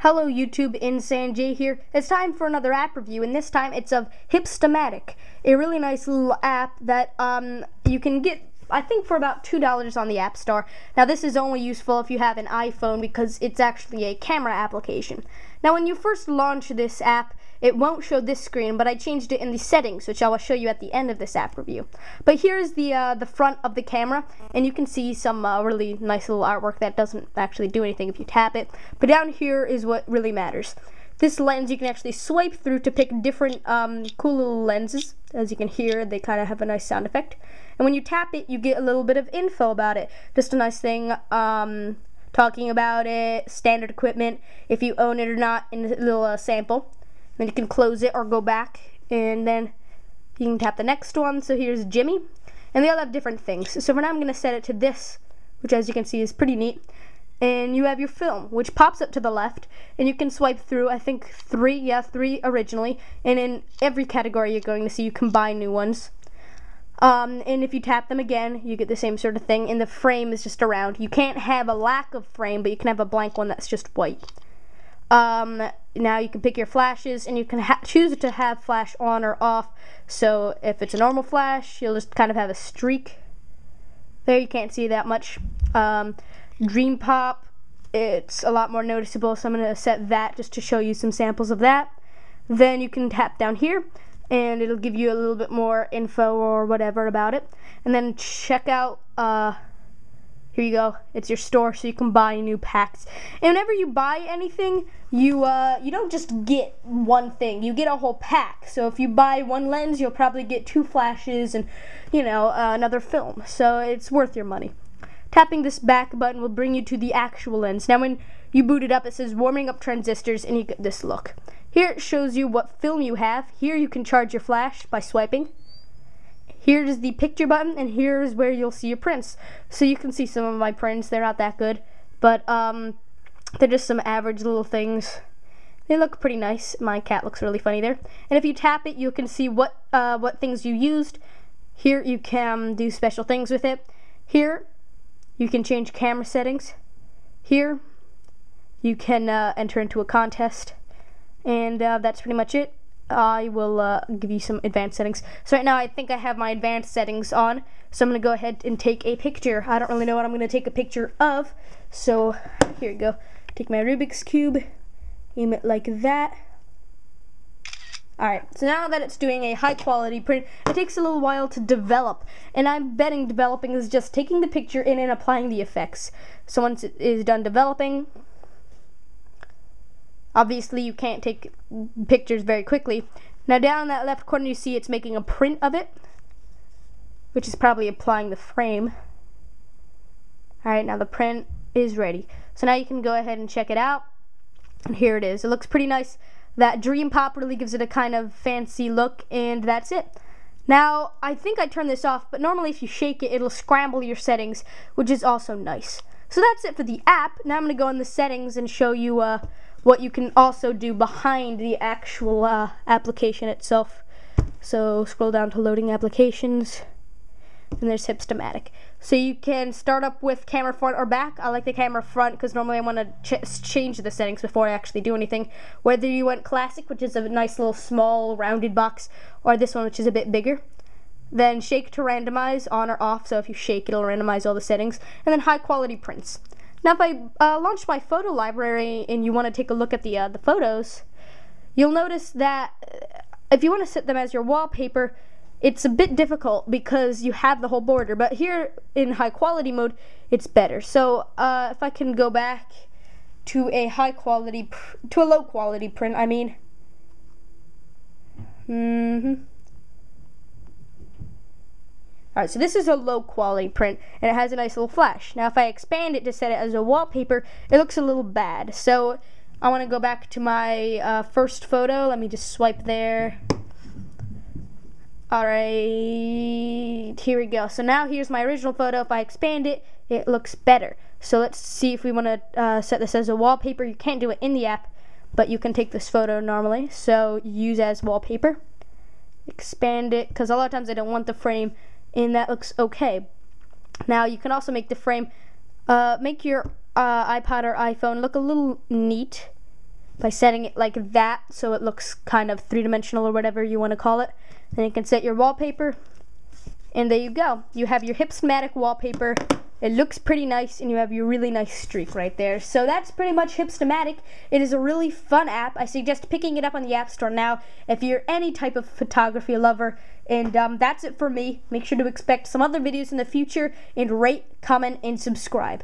Hello YouTube, insanj here. It's time for another app review, and this time it's of Hipstamatic, a really nice little app that you can get, I think, for about $2 on the App Store. Now this is only useful if you have an iPhone because it's actually a camera application. Now when you first launch this app, it won't show this screen, but I changed it in the settings, which I will show you at the end of this app review. But here's the front of the camera, and you can see some really nice little artwork that doesn't actually do anything if you tap it. But down here is what really matters. This lens you can actually swipe through to pick different cool little lenses. As you can hear, they kind of have a nice sound effect. And when you tap it, you get a little bit of info about it. Just a nice thing, talking about it, standard equipment, if you own it or not, in a little sample. Then you can close it or go back, and then you can tap the next one. So here's Jimmy, and they all have different things. So for now I'm going to set it to this, which as you can see is pretty neat. And you have your film, which pops up to the left, and you can swipe through, I think three originally, and in every category you're going to see you can buy new ones. And if you tap them again, you get the same sort of thing, and the frame is just around. You can't have a lack of frame, but you can have a blank one that's just white. Now you can pick your flashes, and you can choose to have flash on or off. So if it's a normal flash, you'll just kind of have a streak. There, you can't see that much. Dream pop, it's a lot more noticeable, so I'm going to set that just to show you some samples of that. Then you can tap down here, and it'll give you a little bit more info or whatever about it. And then check out, here you go, it's your store, so you can buy new packs. And whenever you buy anything, you don't just get one thing, you get a whole pack. So if you buy one lens, you'll probably get 2 flashes and, another film. So it's worth your money. Tapping this back button will bring you to the actual lens. Now when you boot it up, it says warming up transistors, and you get this look. Here it shows you what film you have. Here you can charge your flash by swiping. Here is the picture button, and here is where you'll see your prints. So you can see some of my prints. They're not that good, but they're just some average little things. They look pretty nice. My cat looks really funny there. And if you tap it, you can see what things you used. Here you can do special things with it. Here you can change camera settings. Here you can enter into a contest, and that's pretty much it. I will give you some advanced settings. So right now I think I have my advanced settings on, so I'm going to go ahead and take a picture. I don't really know what I'm going to take a picture of, so here you go. Take my Rubik's Cube, aim it like that. Alright, so now that it's doing a high quality print, it takes a little while to develop, and I'm betting developing is just taking the picture in and applying the effects. So once it is done developing, obviously you can't take pictures very quickly. Now down in that left corner you see it's making a print of it, which is probably applying the frame. Alright, now the print is ready. So now you can go ahead and check it out, and here it is. It looks pretty nice. That dream pop really gives it a kind of fancy look, and that's it. Now, I think I turned this off, but normally if you shake it, it'll scramble your settings, which is also nice. So that's it for the app. Now I'm going to go in the settings and show you what you can also do behind the actual application itself. So scroll down to loading applications, and there's Hipstamatic. So you can start up with camera front or back. I like the camera front because normally I want to change the settings before I actually do anything. Whether you want classic, which is a nice little small rounded box, or this one, which is a bit bigger. Then shake to randomize, on or off, so if you shake it'll randomize all the settings. And then high quality prints. Now if I launch my photo library and you want to take a look at the photos, you'll notice that if you want to set them as your wallpaper, it's a bit difficult because you have the whole border, but here in high quality mode it's better. So if I can go back to a low quality print, I mean. Alright, so this is a low quality print, and it has a nice little flash. Now if I expand it to set it as a wallpaper, it looks a little bad. So I want to go back to my first photo. Let me just swipe there. Alright, here we go. So now here's my original photo. If I expand it, it looks better. So let's see if we want to set this as a wallpaper. You can't do it in the app, but you can take this photo normally. So use as wallpaper. Expand it, because a lot of times I don't want the frame, and that looks okay. Now you can also make the frame, make your iPod or iPhone look a little neat. by setting it like that so it looks kind of three-dimensional or whatever you want to call it. Then you can set your wallpaper, and there you go. You have your Hipstamatic wallpaper. It looks pretty nice, and you have your really nice streak right there. So that's pretty much Hipstamatic. It is a really fun app. I suggest picking it up on the App Store now if you're any type of photography lover. And that's it for me. Make sure to expect some other videos in the future, and rate, comment, and subscribe.